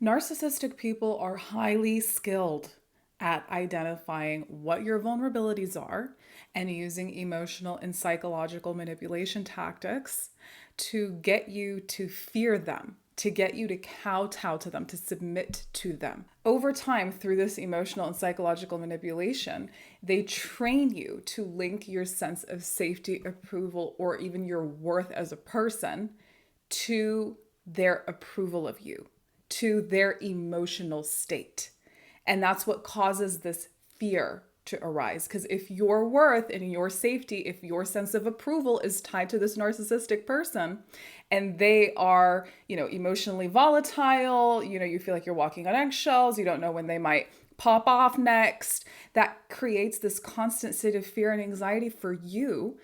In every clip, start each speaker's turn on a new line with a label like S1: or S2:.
S1: Narcissistic people are highly skilled at identifying what your vulnerabilities are and using emotional and psychological manipulation tactics to get you to fear them, to get you to kowtow to them, to submit to them. Over time, through this emotional and psychological manipulation, they train you to link your sense of safety, approval, or even your worth as a person to their approval of you, to their emotional state. And that's what causes this fear to arise. Because if your worth and your safety, if your sense of approval is tied to this narcissistic person and they are, emotionally volatile, you feel like you're walking on eggshells, you don't know when they might pop off next, that creates this constant state of fear and anxiety for you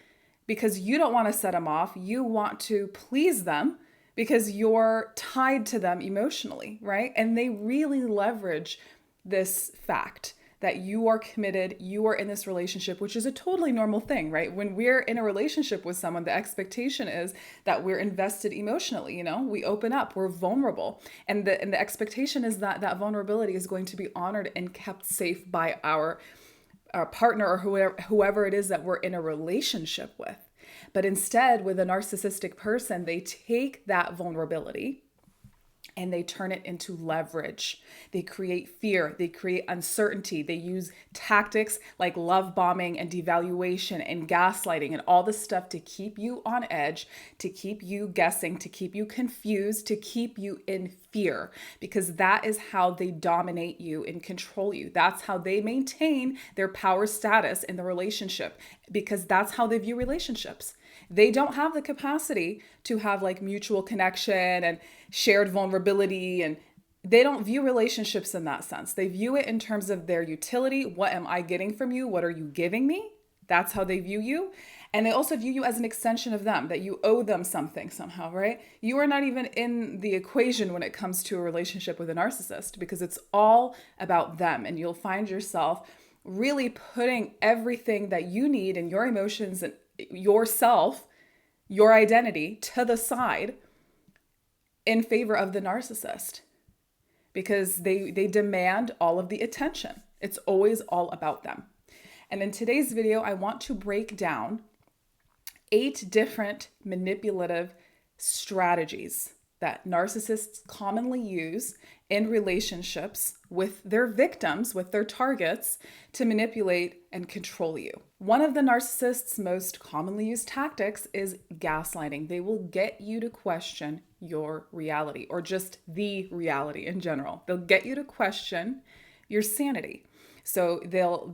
S1: because you don't want to set them off. You want to please them because you're tied to them emotionally, right? And they really leverage this fact that you are committed, you are in this relationship, which is a totally normal thing, right? When we're in a relationship with someone, the expectation is that we're invested emotionally, we open up, we're vulnerable. And the expectation is that that vulnerability is going to be honored and kept safe by our partner or whoever it is that we're in a relationship with. But instead, with a narcissistic person, they take that vulnerability and they turn it into leverage. They create fear, they create uncertainty. They use tactics like love bombing and devaluation and gaslighting and all this stuff to keep you on edge, to keep you guessing, to keep you confused, to keep you in fear, because that is how they dominate you and control you. That's how they maintain their power status in the relationship, because that's how they view relationships. They don't have the capacity to have like mutual connection and shared vulnerability, and they don't view relationships in that sense. They view it in terms of their utility. What am I getting from you? What are you giving me? That's how they view you. And they also view you as an extension of them, that you owe them something somehow, right? You are not even in the equation when it comes to a relationship with a narcissist, because it's all about them. And you'll find yourself really putting everything that you need and your emotions and yourself, your identity to the side in favor of the narcissist, because they demand all of the attention. It's always all about them. And in today's video, I want to break down 8 different manipulative strategies that narcissists commonly use in relationships with their victims, with their targets, to manipulate and control you. One of the narcissists' most commonly used tactics is gaslighting. They will get you to question your reality, or just the reality in general. They'll get you to question your sanity. So they'll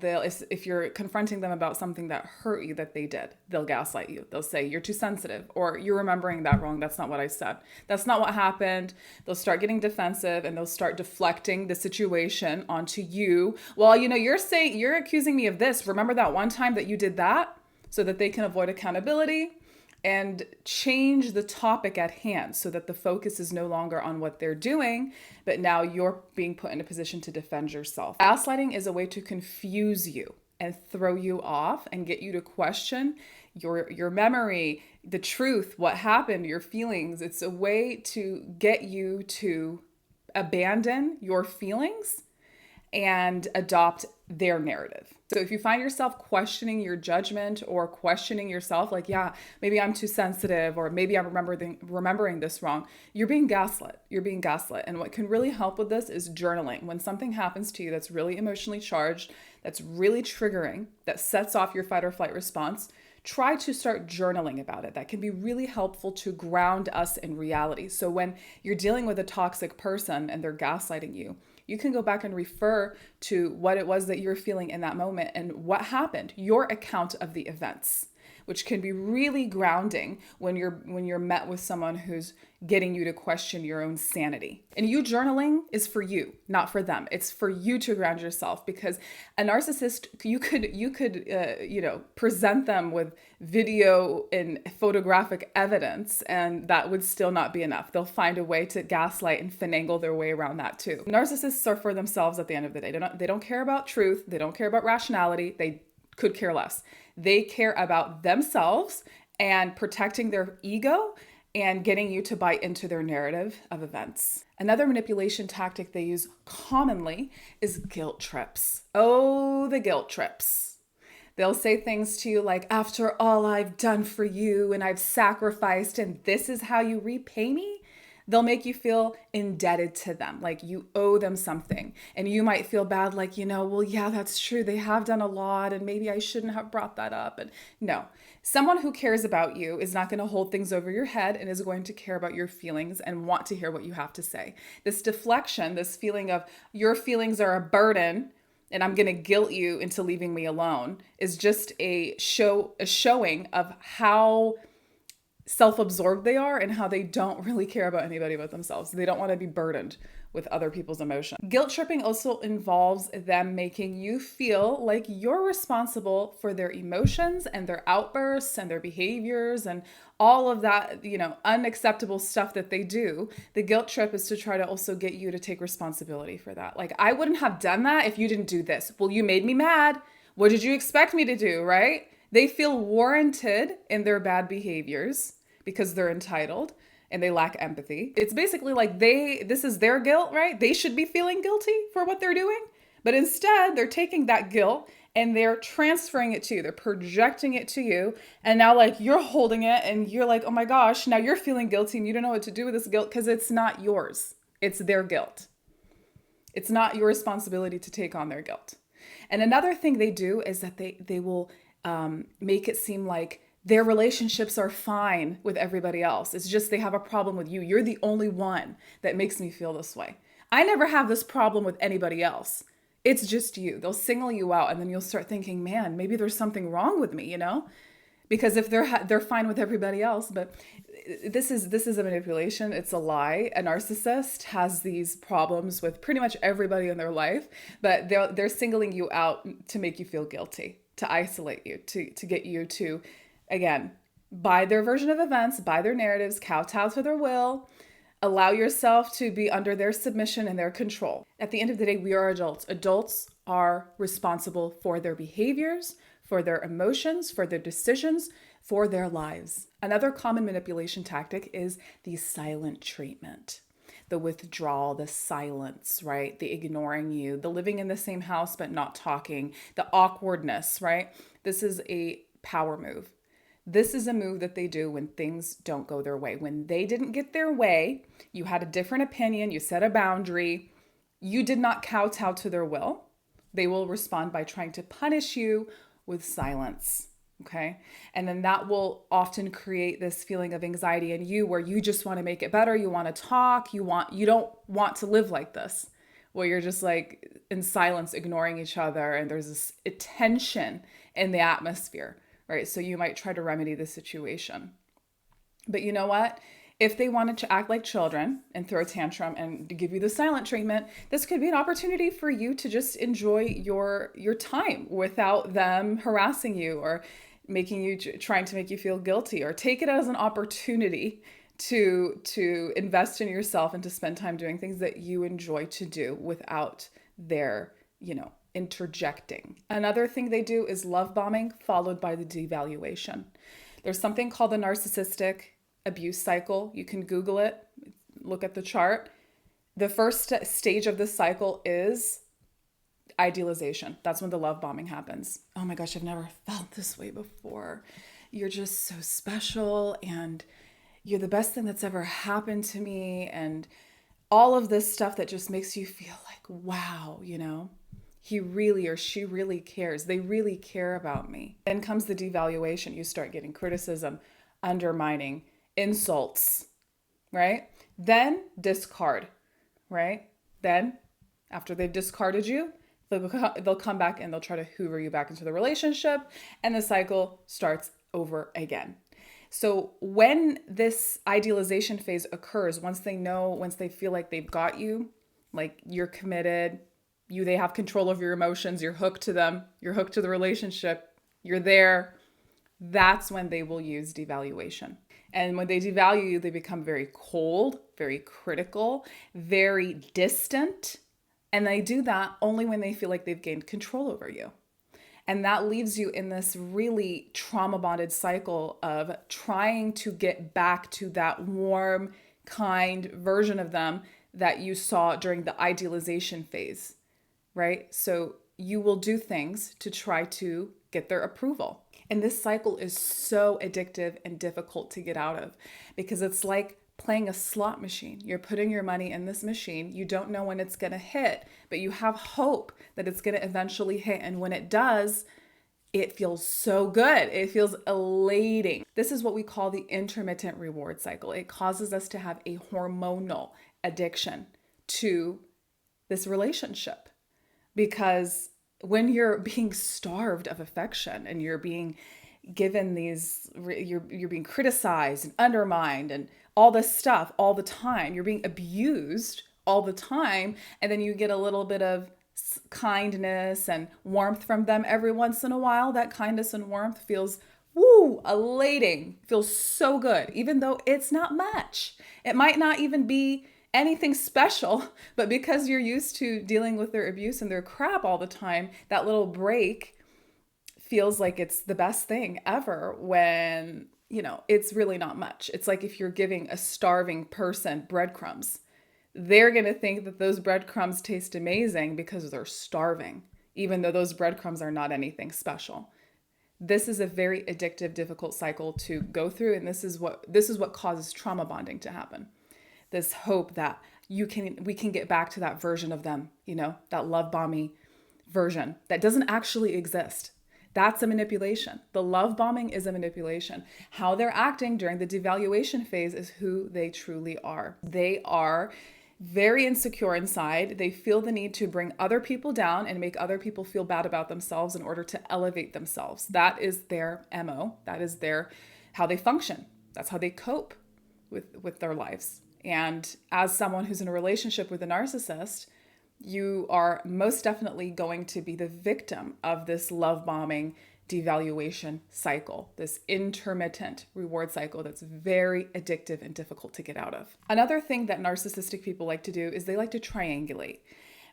S1: if you're confronting them about something that hurt you that they did, they'll gaslight you. They'll say you're too sensitive, or you're remembering that wrong. That's not what I said. That's not what happened. They'll start getting defensive and they'll start deflecting the situation onto you. Well, you're accusing me of this. Remember that one time that you did that, so that they can avoid accountability and change the topic at hand so that the focus is no longer on what they're doing, but now you're being put in a position to defend yourself. Gaslighting is a way to confuse you and throw you off and get you to question your memory, the truth, what happened, your feelings. It's a way to get you to abandon your feelings and adopt their narrative. So if you find yourself questioning your judgment or questioning yourself, like, yeah, maybe I'm too sensitive, or maybe I'm remembering this wrong, you're being gaslit. You're being gaslit. And what can really help with this is journaling. When something happens to you that's really emotionally charged, that's really triggering, that sets off your fight or flight response, try to start journaling about it. That can be really helpful to ground us in reality. So when you're dealing with a toxic person and they're gaslighting you, you can go back and refer to what it was that you're feeling in that moment and what happened, your account of the events, which can be really grounding when you're met with someone who's getting you to question your own sanity. And you journaling is for you, not for them. It's for you to ground yourself, because a narcissist, you could present them with video and photographic evidence, and that would still not be enough. They'll find a way to gaslight and finagle their way around that too. Narcissists are for themselves at the end of the day. They don't care about truth. They don't care about rationality. They could care less. They care about themselves and protecting their ego and getting you to buy into their narrative of events. Another manipulation tactic they use commonly is guilt trips. Oh, the guilt trips. They'll say things to you like, after all I've done for you and I've sacrificed, and this is how you repay me. They'll make you feel indebted to them, like you owe them something. And you might feel bad, like, well, yeah, that's true. They have done a lot, and maybe I shouldn't have brought that up. And no, someone who cares about you is not going to hold things over your head and is going to care about your feelings and want to hear what you have to say. This deflection, this feeling of your feelings are a burden and I'm going to guilt you into leaving me alone, is just a showing of how self-absorbed they are and how they don't really care about anybody but themselves. They don't want to be burdened with other people's emotions. Guilt tripping also involves them making you feel like you're responsible for their emotions and their outbursts and their behaviors and all of that, unacceptable stuff that they do. The guilt trip is to try to also get you to take responsibility for that. Like, I wouldn't have done that if you didn't do this. Well, you made me mad. What did you expect me to do, right? They feel warranted in their bad behaviors because they're entitled and they lack empathy. It's basically like this is their guilt, right? They should be feeling guilty for what they're doing. But instead, they're taking that guilt and they're transferring it to you. They're projecting it to you. And now, like, you're holding it and you're like, oh my gosh, now you're feeling guilty and you don't know what to do with this guilt because it's not yours. It's their guilt. It's not your responsibility to take on their guilt. And another thing they do is that they will make it seem like their relationships are fine with everybody else. It's just they have a problem with you. You're the only one that makes me feel this way. I never have this problem with anybody else. It's just you. They'll single you out, and then you'll start thinking, man, maybe there's something wrong with me, Because if they're fine with everybody else, but this is a manipulation. It's a lie. A narcissist has these problems with pretty much everybody in their life, but they're singling you out to make you feel guilty, to isolate you, to get you to, again, buy their version of events, buy their narratives, kowtow to their will, allow yourself to be under their submission and their control. At the end of the day, we are adults. Adults are responsible for their behaviors, for their emotions, for their decisions, for their lives. Another common manipulation tactic is the silent treatment. The withdrawal, the silence, right? The ignoring you, the living in the same house but not talking, the awkwardness, right? This is a power move. This is a move that they do when things don't go their way. When they didn't get their way, you had a different opinion, you set a boundary, you did not kowtow to their will. They will respond by trying to punish you with silence, okay? And then that will often create this feeling of anxiety in you where you just want to make it better, you want to talk, you don't want to live like this, where you're just like in silence ignoring each other and there's this tension in the atmosphere. Right? So you might try to remedy the situation. But you know what? If they wanted to act like children and throw a tantrum and to give you the silent treatment, this could be an opportunity for you to just enjoy your time without them harassing you or trying to make you feel guilty, or take it as an opportunity to invest in yourself and to spend time doing things that you enjoy to do without their, interjecting. Another thing they do is love bombing followed by the devaluation. There's something called the narcissistic abuse cycle. You can Google it, look at the chart. The first stage of this cycle is idealization. That's when the love bombing happens. Oh my gosh, I've never felt this way before. You're just so special and you're the best thing that's ever happened to me. And all of this stuff that just makes you feel like, wow, he really or she really cares. They really care about me. Then comes the devaluation. You start getting criticism, undermining, insults, right? Then discard, right? Then after they've discarded you, they'll come back and they'll try to hoover you back into the relationship, and the cycle starts over again. So when this idealization phase occurs, once they feel like they've got you, like you're committed, they have control of your emotions, you're hooked to them, you're hooked to the relationship, you're there, that's when they will use devaluation. And when they devalue you, they become very cold, very critical, very distant. And they do that only when they feel like they've gained control over you. And that leaves you in this really trauma bonded cycle of trying to get back to that warm, kind version of them that you saw during the idealization phase, right? So you will do things to try to get their approval. And this cycle is so addictive and difficult to get out of because it's like playing a slot machine. You're putting your money in this machine. You don't know when it's going to hit, but you have hope that it's going to eventually hit. And when it does, it feels so good. It feels elating. This is what we call the intermittent reward cycle. It causes us to have a hormonal addiction to this relationship because when you're being starved of affection and you're being given you're being criticized and undermined and all this stuff all the time, you're being abused all the time, and then you get a little bit of kindness and warmth from them every once in a while. That kindness and warmth feels elating, feels so good, even though it's not much. It might not even be anything special, but because you're used to dealing with their abuse and their crap all the time, that little break feels like it's the best thing ever when, it's really not much. It's like if you're giving a starving person breadcrumbs, they're going to think that those breadcrumbs taste amazing because they're starving, even though those breadcrumbs are not anything special. This is a very addictive, difficult cycle to go through, and this is what causes trauma bonding to happen. This hope that we can get back to that version of them, that love bombing version that doesn't actually exist. That's a manipulation. The love bombing is a manipulation. How they're acting during the devaluation phase is who they truly are. They are very insecure inside. They feel the need to bring other people down and make other people feel bad about themselves in order to elevate themselves. That is their MO. That is how they function. That's how they cope with their lives. And as someone who's in a relationship with a narcissist, you are most definitely going to be the victim of this love bombing devaluation cycle, this intermittent reward cycle that's very addictive and difficult to get out of. Another thing that narcissistic people like to do is they like to triangulate,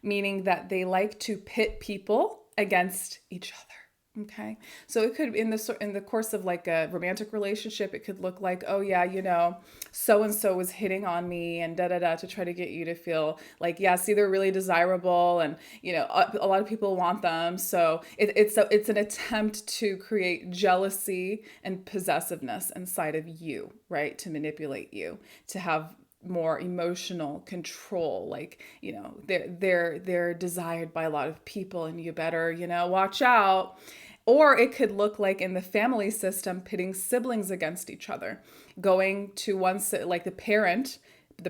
S1: meaning that they like to pit people against each other. Okay. So it could, in the course of like a romantic relationship, it could look like, oh yeah, so-and-so was hitting on me and to try to get you to feel like, yeah, see, they're really desirable. And, a lot of people want them. So it's an attempt to create jealousy and possessiveness inside of you, right? To manipulate you, to have more emotional control, like, they're desired by a lot of people and you better, watch out. Or it could look like in the family system, pitting siblings against each other, going to like the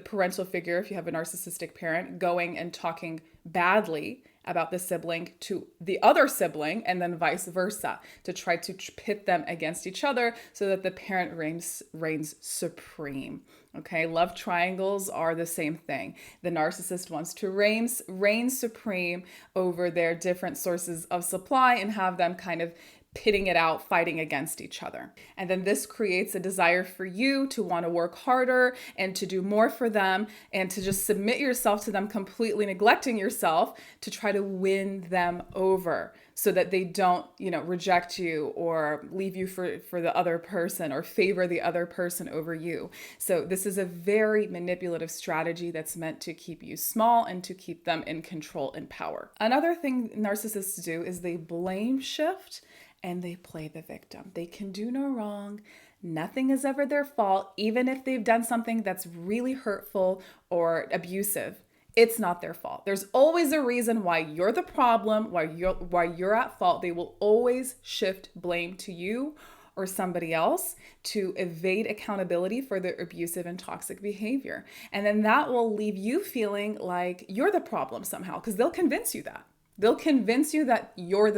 S1: parental figure, if you have a narcissistic parent, going and talking badly about the sibling to the other sibling, and then vice versa, to try to pit them against each other so that the parent reigns supreme. Okay, love triangles are the same thing. The narcissist wants to reign supreme over their different sources of supply and have them kind of pitting it out, fighting against each other. And then this creates a desire for you to want to work harder and to do more for them and to just submit yourself to them, completely neglecting yourself to try to win them over so that they don't, reject you or leave you for the other person or favor the other person over you. So this is a very manipulative strategy that's meant to keep you small and to keep them in control and power. Another thing narcissists do is they blame shift and they play the victim. They can do no wrong. Nothing is ever their fault, even if they've done something that's really hurtful or abusive. It's not their fault. There's always a reason why you're the problem, why you're at fault. They will always shift blame to you or somebody else to evade accountability for their abusive and toxic behavior. And then that will leave you feeling like you're the problem somehow, because they'll convince you that. They'll convince you that you're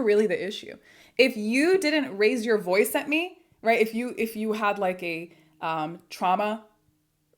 S1: really the issue. If you didn't raise your voice at me, right? If you had like a trauma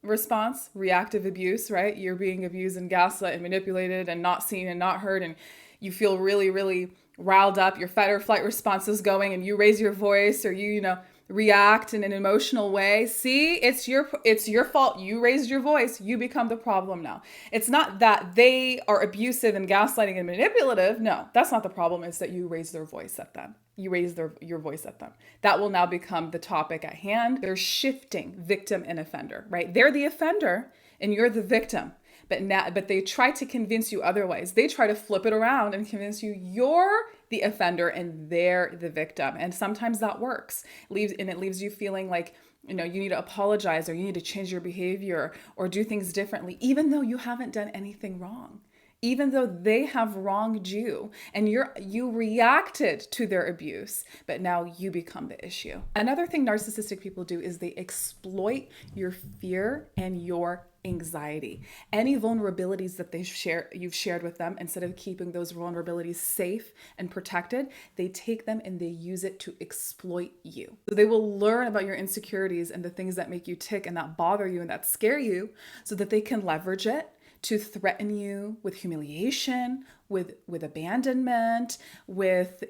S1: response, reactive abuse, right? You're being abused and gaslit and manipulated and not seen and not heard, and you feel really, really riled up. Your fight or flight response is going, and you raise your voice, or you react in an emotional way, see, it's your fault. You raised your voice. You become the problem now. It's not that they are abusive and gaslighting and manipulative. No, that's not the problem. It's that you raise their voice at them. You raise your voice at them. That will now become the topic at hand. They're shifting victim and offender, right? They're the offender and you're the victim. But they try to convince you otherwise. They try to flip it around and convince you you're the offender and they're the victim. And sometimes that works. It leaves you feeling like, you need to apologize or you need to change your behavior or do things differently, even though you haven't done anything wrong. Even though they have wronged you and you reacted to their abuse, but now you become the issue. Another thing narcissistic people do is they exploit your fear and your anxiety. Any vulnerabilities that you've shared with them, instead of keeping those vulnerabilities safe and protected, they take them and they use it to exploit you. So they will learn about your insecurities and the things that make you tick and that bother you and that scare you so that they can leverage it to threaten you with humiliation, with abandonment, with,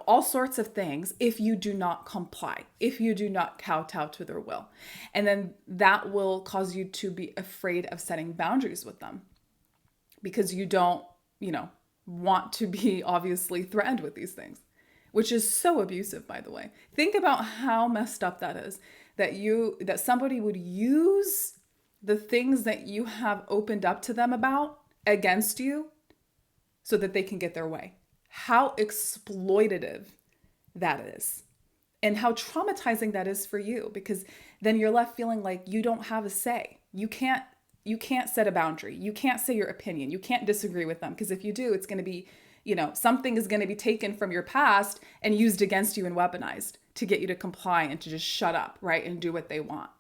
S1: all sorts of things if you do not comply, if you do not kowtow to their will. And then that will cause you to be afraid of setting boundaries with them because you don't, want to be obviously threatened with these things, which is so abusive, by the way. Think about how messed up that is, that somebody would use the things that you have opened up to them about against you so that they can get their way. How exploitative that is and how traumatizing that is for you, because then you're left feeling like you don't have a say. You can't set a boundary. You can't say your opinion. You can't disagree with them, because if you do, it's going to be, something is going to be taken from your past and used against you and weaponized to get you to comply and to just shut up, right? And do what they want.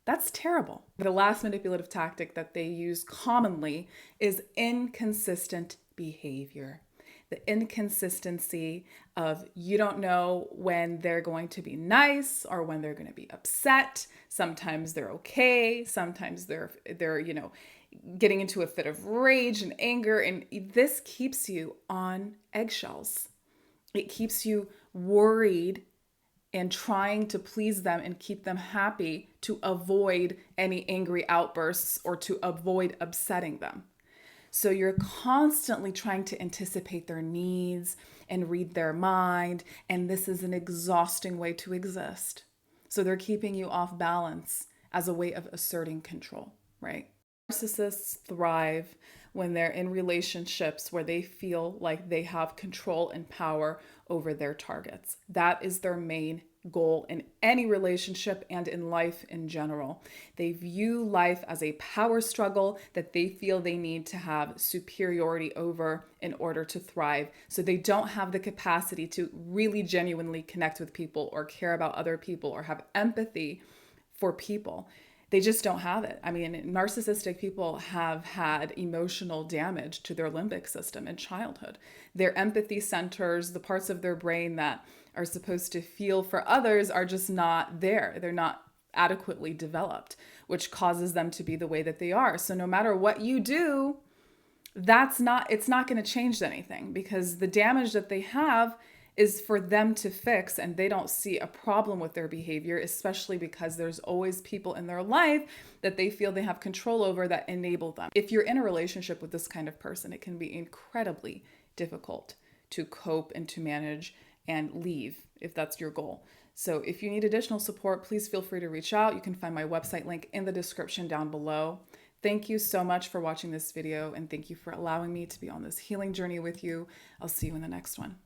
S1: That's terrible. The last manipulative tactic that they use commonly is inconsistent behavior. The inconsistency of you don't know when they're going to be nice or when they're going to be upset. Sometimes they're okay. Sometimes they're getting into a fit of rage and anger. And this keeps you on eggshells. It keeps you worried and trying to please them and keep them happy to avoid any angry outbursts or to avoid upsetting them. So you're constantly trying to anticipate their needs and read their mind, and this is an exhausting way to exist. So they're keeping you off balance as a way of asserting control, right? Narcissists thrive when they're in relationships where they feel like they have control and power over their targets. That is their main goal in any relationship and in life in general. They view life as a power struggle that they feel they need to have superiority over in order to thrive. So they don't have the capacity to really genuinely connect with people or care about other people or have empathy for people. They just don't have it. I mean, narcissistic people have had emotional damage to their limbic system in childhood. Their empathy centers, the parts of their brain that are supposed to feel for others, are just not there. They're not adequately developed, which causes them to be the way that they are. So no matter what you do, it's not going to change anything, because the damage that they have is for them to fix, and they don't see a problem with their behavior, especially because there's always people in their life that they feel they have control over that enable them. If you're in a relationship with this kind of person, it can be incredibly difficult to cope and to manage and leave if that's your goal. So if you need additional support, please feel free to reach out. You can find my website link in the description down below. Thank you so much for watching this video, and thank you for allowing me to be on this healing journey with you. I'll see you in the next one.